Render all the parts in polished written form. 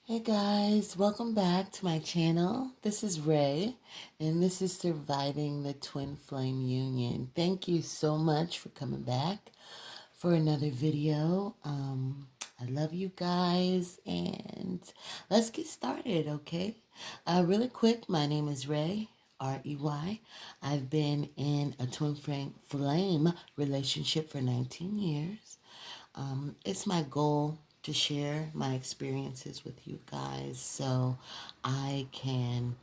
Hey guys, welcome back to my channel. This is Ray, and this is Surviving the Twin Flame Union. Thank you so much for coming back for another video. I love you guys, and let's get started, okay? Really quick, my name is Ray, R-E-Y. I've been in a twin flame relationship for 19 years. It's my goal to share my experiences with you guys so I can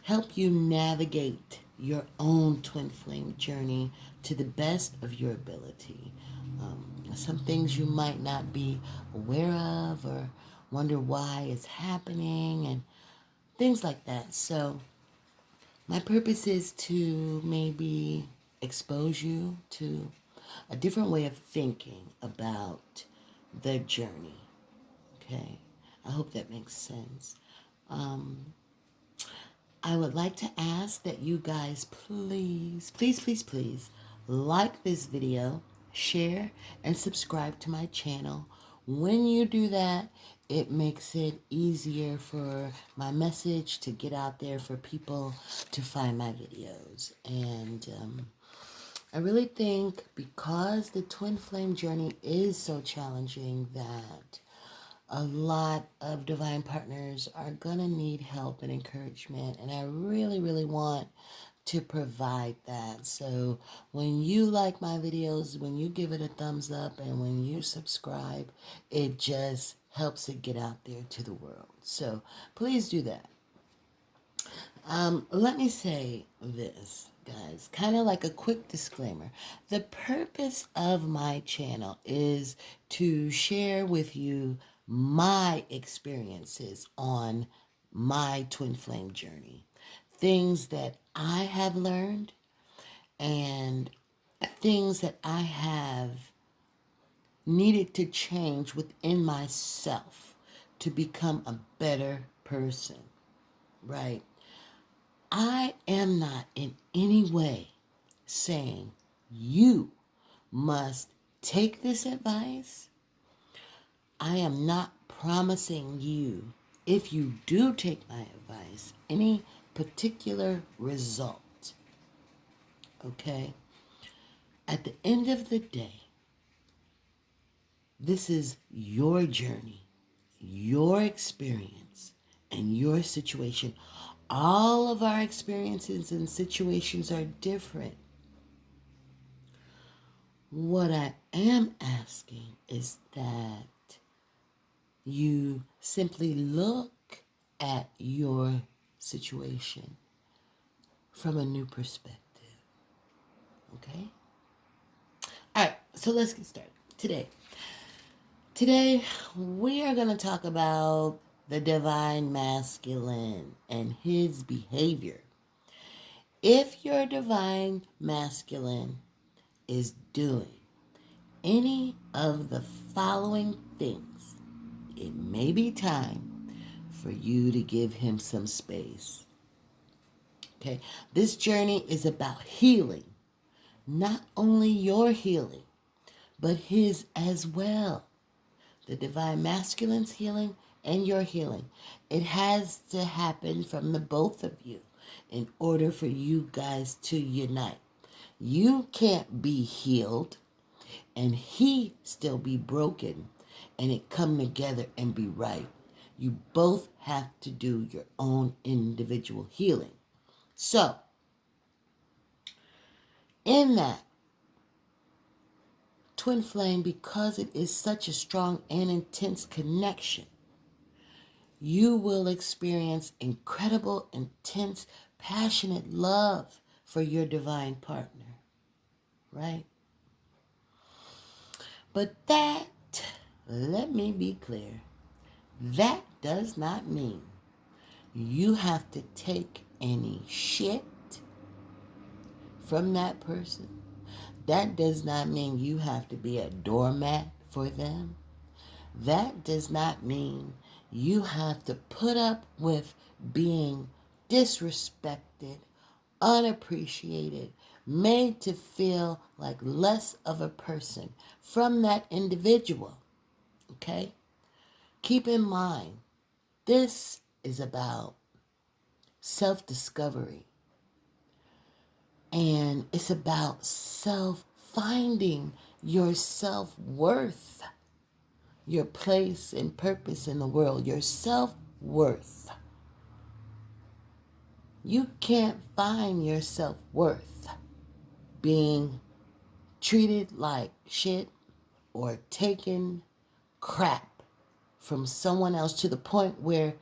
help you navigate your own twin flame journey to the best of your ability. Some things you might not be aware of or wonder why it's happening and things like that. So my purpose is to maybe expose you to a different way of thinking about the journey. Okay, I hope that makes sense. Um, I would like to ask that you guys please like this video, share, and subscribe to my channel. When you do that, it makes it easier for my message to get out there for people to find my videos. And I really think because the twin flame journey is so challenging that a lot of divine partners are going to need help and encouragement. And I really want to provide that. So when you like my videos, when you give it a thumbs up, and when you subscribe, it just helps it get out there to the world. So please do that. Let me say this, guys, kind of like a quick disclaimer. The purpose of my channel is to share with you my experiences on my twin flame journey, things that I have learned and things that I have needed to change within myself to become a better person, right? I am not in any way saying you must take this advice. I am not promising you, if you do take my advice, any particular result. Okay? At the end of the day, this is your journey, your experience, and your situation. All of our experiences and situations are different. What I am asking is that you simply look at your situation from a new perspective. Okay? All right, so let's get started. Today, we are going to talk about the divine masculine and his behavior. If your divine masculine is doing any of the following things, it may be time for you to give him some space. Okay, this journey is about healing, not only your healing, but his as well. The divine masculine's healing and your healing. It has to happen from the both of you in order for you guys to unite. You can't be healed and he still be broken and it come together and be right. You both have to do your own individual healing. So, in that twin flame, because it is such a strong and intense connection, you will experience incredible, intense, passionate love for your divine partner, right? But that, let me be clear, that does not mean you have to take any shit from that person. That does not mean you have to be a doormat for them. That does not mean you have to put up with being disrespected, unappreciated, made to feel like less of a person from that individual. Okay? Keep in mind, This is about self-discovery, and it's about finding your self-worth, your place and purpose in the world, your self-worth. You can't find your self-worth being treated like shit or taking crap from someone else to the point where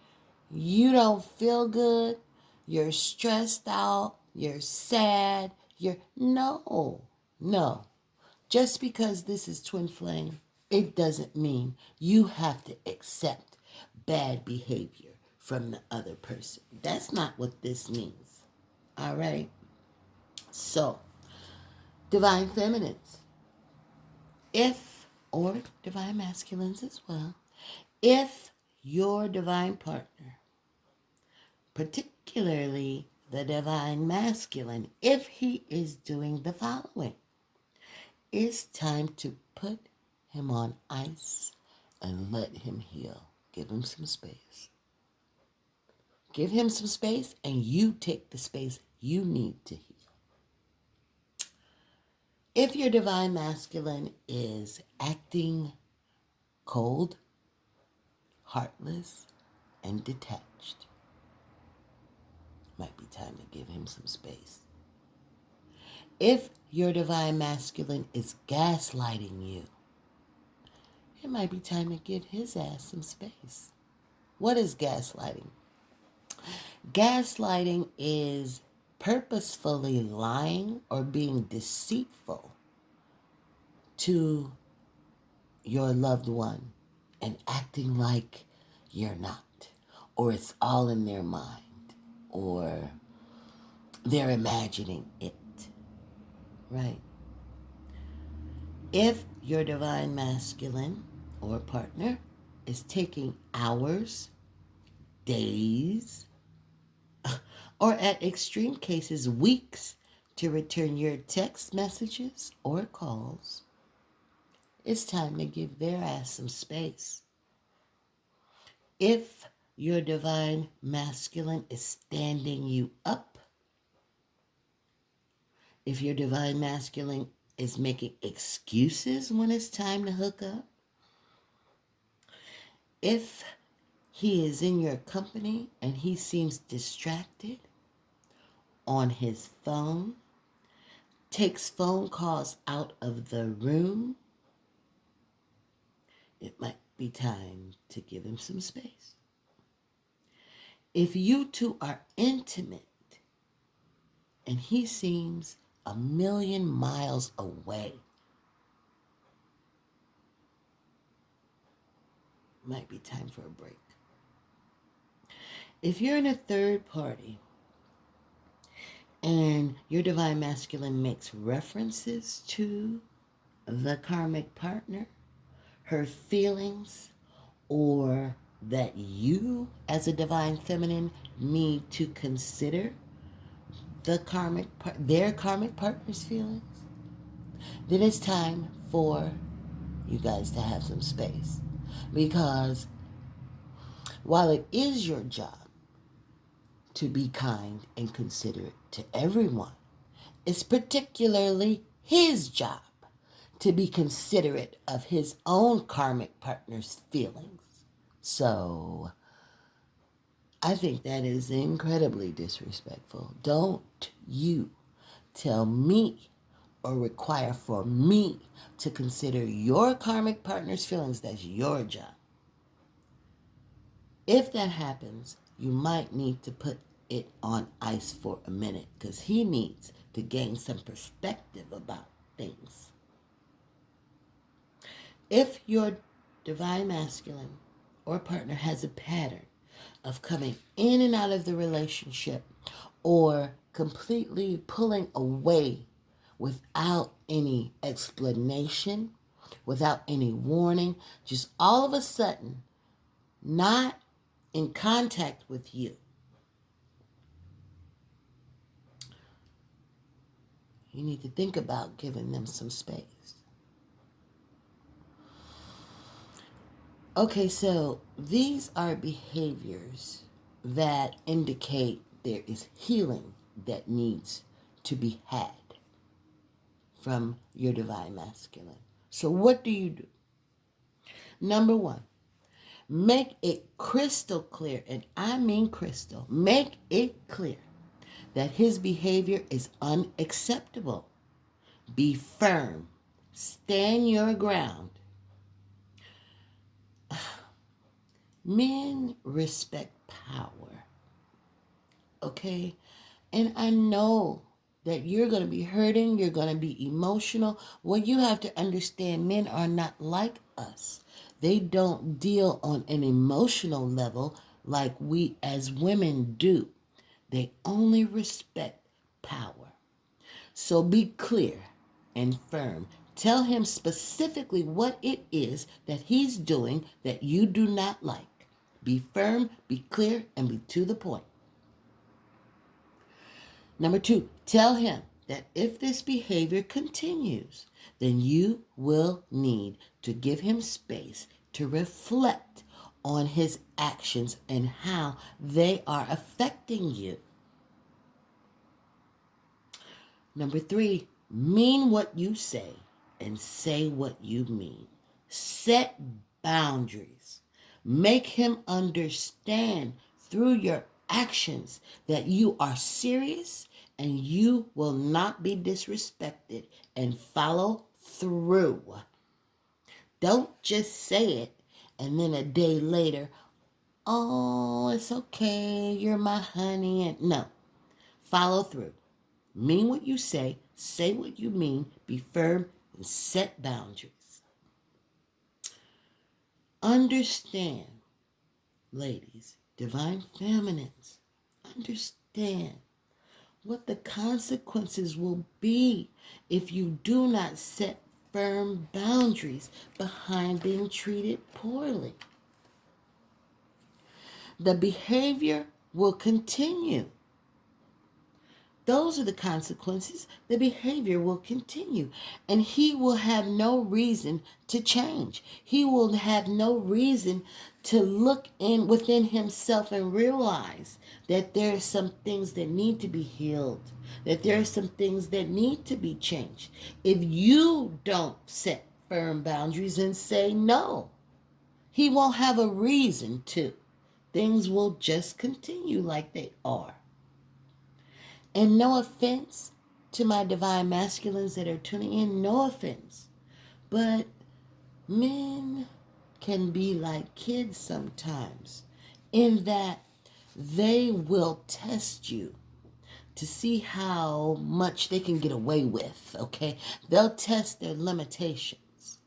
you don't feel good, you're stressed out, you're sad, no. Just because this is twin flame, it doesn't mean you have to accept bad behavior from the other person. That's not what this means. All right? So, divine feminines, or divine masculines as well, if your divine partner, particularly the divine masculine, if he is doing the following, it's time to put him on ice and let him heal. Give him some space. Give him some space, and you take the space you need to heal. If your divine masculine is acting cold, heartless, and detached, might be time to give him some space. If your divine masculine is gaslighting you, it might be time to give his ass some space. What is gaslighting? Gaslighting is purposefully lying or being deceitful to your loved one and acting like you're not, or it's all in their mind, or they're imagining it, right? If your divine masculine or partner is taking hours, days, or at extreme cases, weeks to return your text messages or calls, it's time to give their ass some space. If your divine masculine is standing you up, if your divine masculine is making excuses when it's time to hook up, if he is in your company and he seems distracted on his phone, takes phone calls out of the room, it might be time to give him some space. If you two are intimate and he seems a million miles away, it might be time for a break. If you're in a third party and your divine masculine makes references to the karmic partner, her feelings, or that you as a divine feminine need to consider their karmic partner's feelings, then it's time for you guys to have some space. Because while it is your job to be kind and considerate to everyone, it's particularly his job to be considerate of his own karmic partner's feelings. So I think that is incredibly disrespectful. Don't you tell me or require for me to consider your karmic partner's feelings. That's your job. If that happens, you might need to put it on ice for a minute because he needs to gain some perspective about things. If your divine masculine or partner has a pattern of coming in and out of the relationship or completely pulling away without any explanation, without any warning, just all of a sudden not in contact with you, you need to think about giving them some space. Okay, so these are behaviors that indicate there is healing that needs to be had from your divine masculine. So, what do you do? Number one, make it crystal clear, and I mean crystal, make it clear that his behavior is unacceptable. Be firm, stand your ground. Men respect power, okay? And I know that you're going to be hurting, you're going to be emotional. Well, you have to understand men are not like us. They don't deal on an emotional level like we as women do. They only respect power. So be clear and firm. Tell him specifically what it is that he's doing that you do not like. Be firm, be clear, and be to the point. Number two, tell him that if this behavior continues, then you will need to give him space to reflect on his actions and how they are affecting you. Number three, mean what you say and say what you mean. Set boundaries. Make him understand through your actions that you are serious and you will not be disrespected, and follow through. Don't just say it and then a day later, oh, it's okay, you're my honey. And no, follow through. Mean what you say what you mean, be firm, and set boundaries. Understand, ladies, divine feminines, understand what the consequences will be if you do not set firm boundaries behind being treated poorly. The behavior will continue. Those are the consequences. The behavior will continue, and he will have no reason to change. He will have no reason to look in within himself and realize that there are some things that need to be healed, that there are some things that need to be changed. If you don't set firm boundaries and say no, he won't have a reason to. Things will just continue like they are. And no offense to my divine masculines that are tuning in, no offense. But men can be like kids sometimes in that they will test you to see how much they can get away with, okay? They'll test their limitations.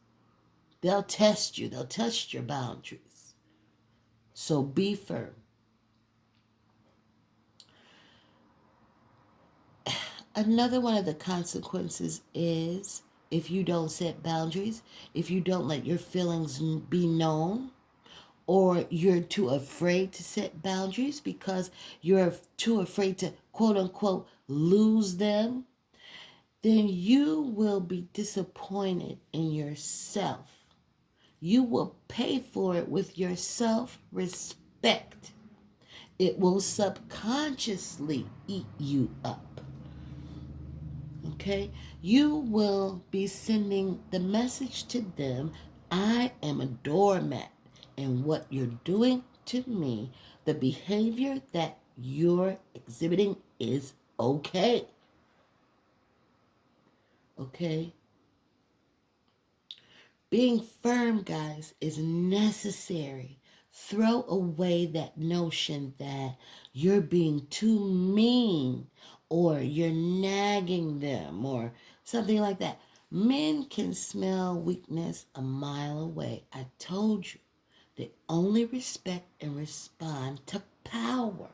They'll test you. They'll test your boundaries. So be firm. Another one of the consequences is if you don't set boundaries, if you don't let your feelings be known, or you're too afraid to set boundaries because you're too afraid to quote unquote lose them, then you will be disappointed in yourself. You will pay for it with your self-respect. It will subconsciously eat you up. Okay, you will be sending the message to them, I am a doormat, and what you're doing to me, the behavior that you're exhibiting is okay. Okay? Being firm, guys, is necessary. Throw away that notion that you're being too mean or you're nagging them or something like that. Men can smell weakness a mile away. I told you, they only respect and respond to power.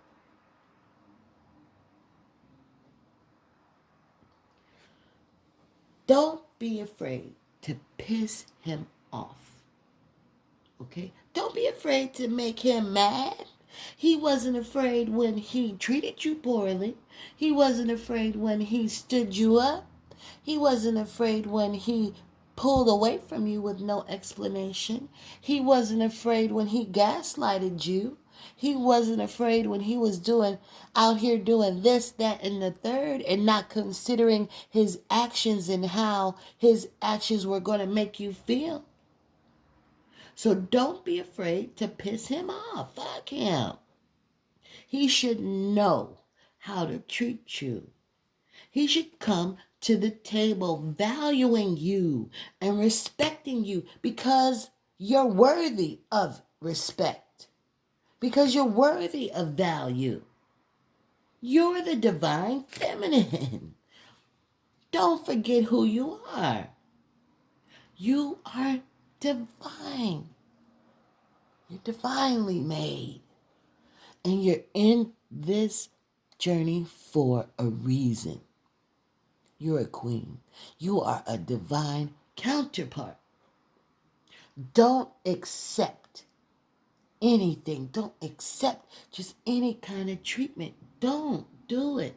Don't be afraid to piss him off. Okay? Don't be afraid to make him mad. He wasn't afraid when he treated you poorly. He wasn't afraid when he stood you up. He wasn't afraid when he pulled away from you with no explanation. He wasn't afraid when he gaslighted you. He wasn't afraid when he was out here doing this, that, and the third, and not considering his actions and how his actions were going to make you feel. So don't be afraid to piss him off. Fuck him. He should know how to treat you. He should come to the table valuing you and respecting you because you're worthy of respect, because you're worthy of value. You're the divine feminine. Don't forget who you are. You are divine. You're divinely made. And you're in this journey for a reason. You're a queen. You are a divine counterpart. Don't accept anything. Don't accept just any kind of treatment. Don't do it.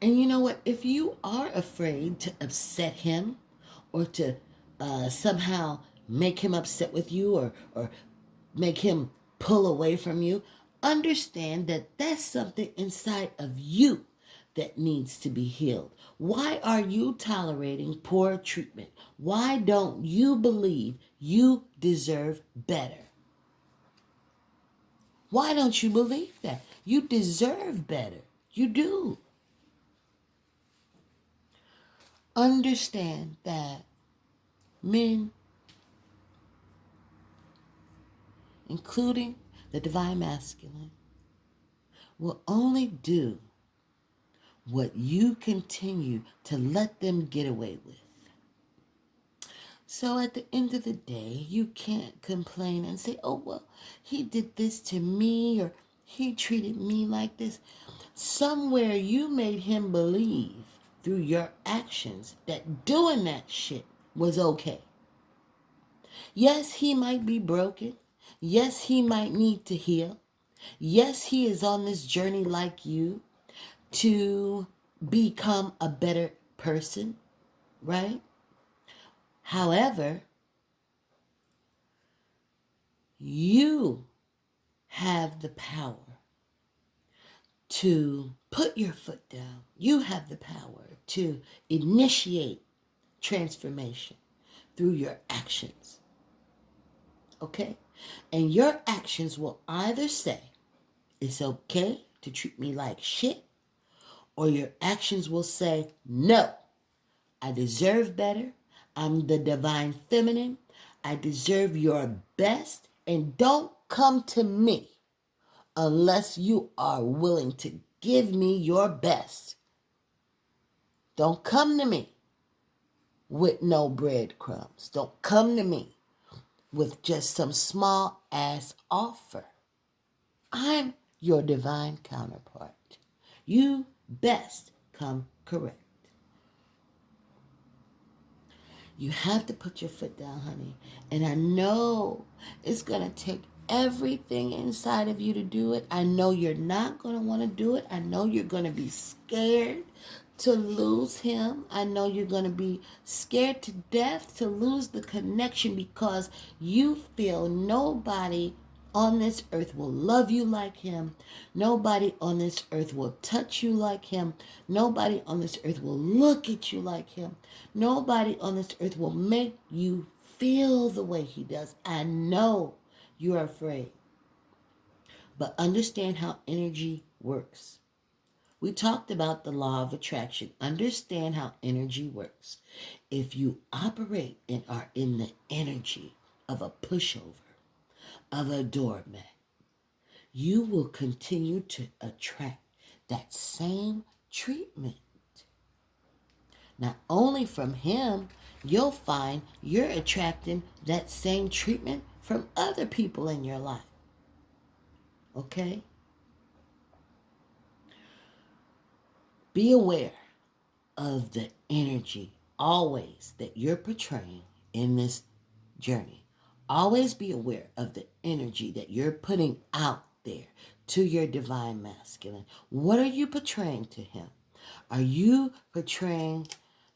And you know what? If you are afraid to upset him or to somehow make him upset with you or make him pull away from you, understand that that's something inside of you that needs to be healed. Why are you tolerating poor treatment? Why don't you believe you deserve better? Why don't you believe that? You deserve better. You do. Understand that men, including the divine masculine, will only do what you continue to let them get away with. So at the end of the day, you can't complain and say, oh, well, he did this to me or he treated me like this. Somewhere you made him believe through your actions that doing that shit was okay. Yes, he might be broken. Yes, he might need to heal. Yes, he is on this journey like you to become a better person, right? However, you have the power to put your foot down. You have the power to initiate transformation through your actions. Okay? And your actions will either say, it's okay to treat me like shit, or your actions will say, no, I deserve better. I'm the divine feminine. I deserve your best. And don't come to me unless you are willing to give me your best. Don't come to me with no breadcrumbs. Don't come to me with just some small ass offer. I'm your divine counterpart. You best come correct. You have to put your foot down, honey. And I know it's going to take everything inside of you to do it. I know you're not going to want to do it. I know you're going to be scared to lose him. I know you're going to be scared to death to lose the connection because you feel nobody on this earth will love you like him. Nobody on this earth will touch you like him. Nobody on this earth will look at you like him. Nobody on this earth will make you feel the way he does. I know you're afraid. But understand how energy works. We talked about the law of attraction. Understand how energy works. If you operate and are in the energy of a pushover, of a doormat, you will continue to attract that same treatment. Not only from him, you'll find you're attracting that same treatment from other people in your life. Okay? Be aware of the energy always that you're portraying in this journey. Always be aware of the energy that you're putting out there to your divine masculine. What are you portraying to him? Are you portraying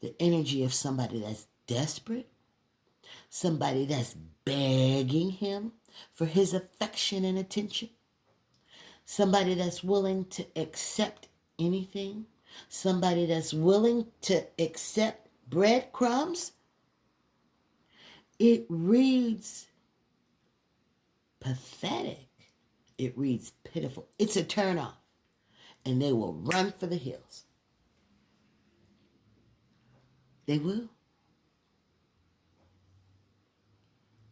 the energy of somebody that's desperate, somebody that's begging him for his affection and attention, somebody that's willing to accept anything, somebody that's willing to accept breadcrumbs. It reads pathetic. It reads pitiful. It's a turnoff. And they will run for the hills. They will.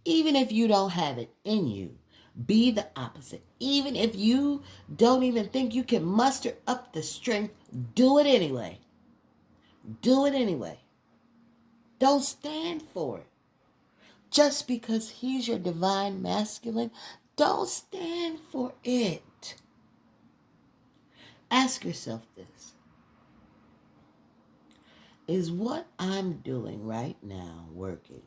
Even if you don't have it in you, be the opposite. Even if you don't even think you can muster up the strength, do it anyway. Do it anyway. Don't stand for it. Just because he's your divine masculine, don't stand for it. Ask yourself this. Is what I'm doing right now working?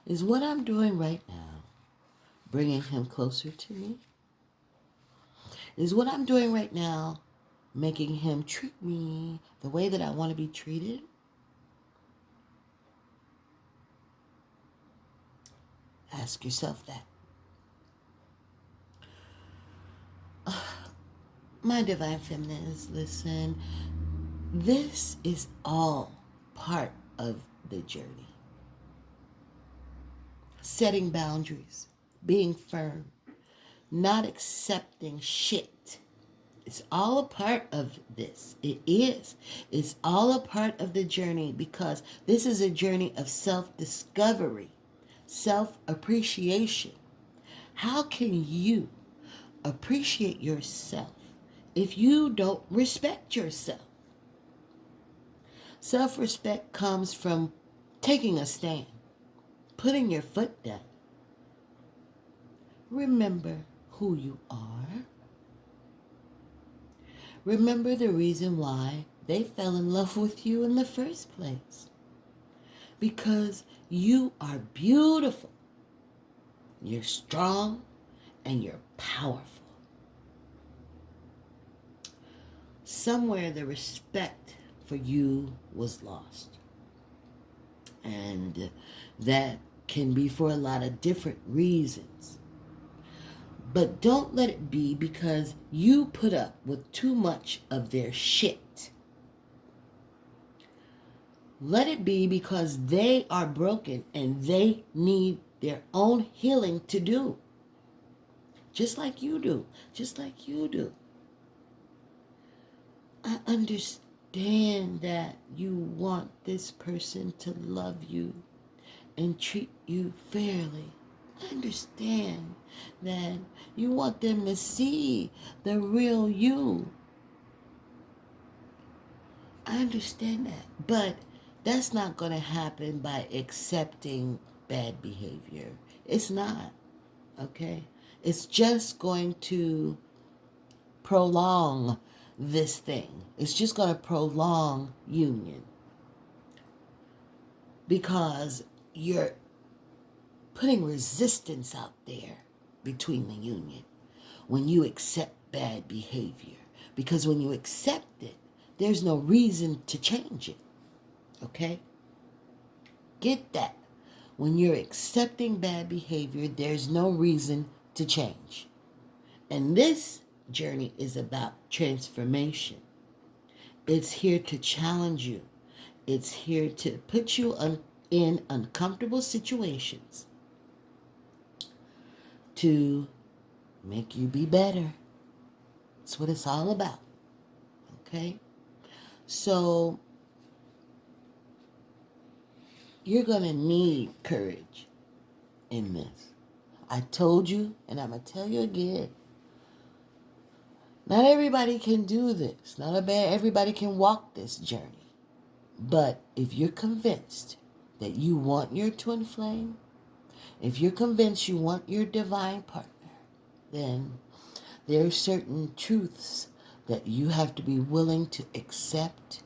Is what I'm doing right now bringing him closer to me? Is what I'm doing right now making him treat me the way that I want to be treated? Ask yourself that. My divine feminines, listen, this is all part of the journey. Setting boundaries, being firm, not accepting shit. It's all a part of this. It is. It's all a part of the journey because this is a journey of self-discovery, self-appreciation. How can you appreciate yourself if you don't respect yourself? Self-respect comes from taking a stand, putting your foot down. Remember who you are. Remember the reason why they fell in love with you in the first place. Because you are beautiful, you're strong, and you're powerful. Somewhere the respect for you was lost. And that can be for a lot of different reasons. But don't let it be because you put up with too much of their shit. Let it be because they are broken and they need their own healing to do. Just like you do. Just like you do. I understand that you want this person to love you and treat you fairly. I understand that you want them to see the real you. I understand that. But that's not going to happen by accepting bad behavior. It's not. Okay? It's just going to prolong this thing. It's just going to prolong union. Because you're putting resistance out there between the union when you accept bad behavior. Because when you accept it, there's no reason to change it. Okay? Get that. When you're accepting bad behavior, there's no reason to change. And this journey is about transformation. It's here to challenge you. It's here to put you in uncomfortable situations to make you be better. That's what it's all about. Okay? So you're going to need courage in this. I told you, and I'm going to tell you again. Not everybody can do this. Not everybody can walk this journey. But if you're convinced that you want your twin flame, if you're convinced you want your divine partner, then there are certain truths that you have to be willing to accept,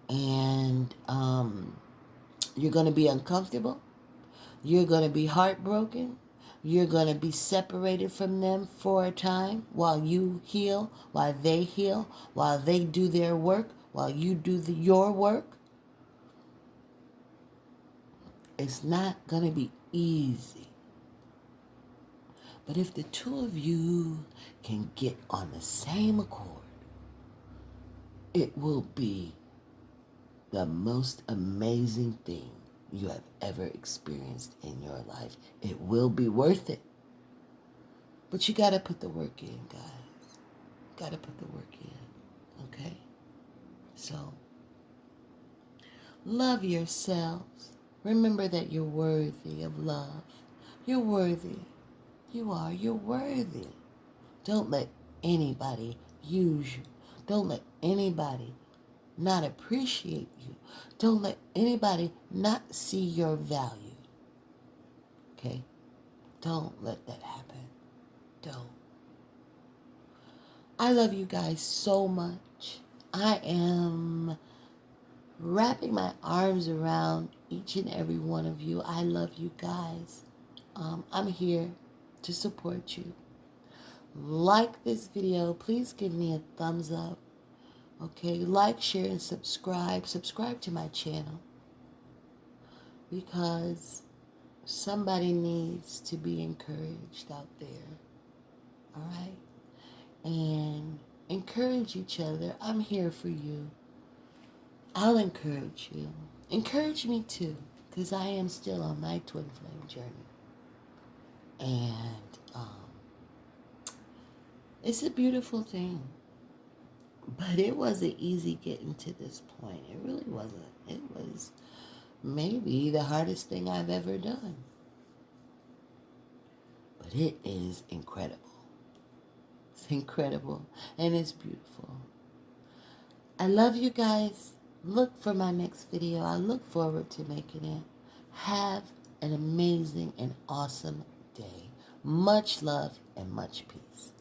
and you're going to be uncomfortable. You're going to be heartbroken. You're going to be separated from them for a time while you heal, while they heal, while they do their work, while you do your work. It's not going to be easy. But if the two of you can get on the same accord, it will be the most amazing thing you have ever experienced in your life. It will be worth it. But you got to put the work in, guys. Got to put the work in, okay? So, love yourselves. Remember that you're worthy of love. You're worthy. You are. You're worthy. Don't let anybody use you. Don't let anybody not appreciate you. Don't let anybody not see your value. Okay? Don't let that happen. Don't. I love you guys so much. I am wrapping my arms around each and every one of you. I love you guys. I'm here to support you. Like this video. Please give me a thumbs up. Okay, like, share, and subscribe. Subscribe to my channel because somebody needs to be encouraged out there. All right? And encourage each other. I'm here for you. I'll encourage you. Encourage me too, because I am still on my twin flame journey. And it's a beautiful thing. But it wasn't easy getting to this point. It really wasn't. It was maybe the hardest thing I've ever done. But it is incredible. It's incredible. And it's beautiful. I love you guys. Look for my next video. I look forward to making it. Have an amazing and awesome day. Much love and much peace.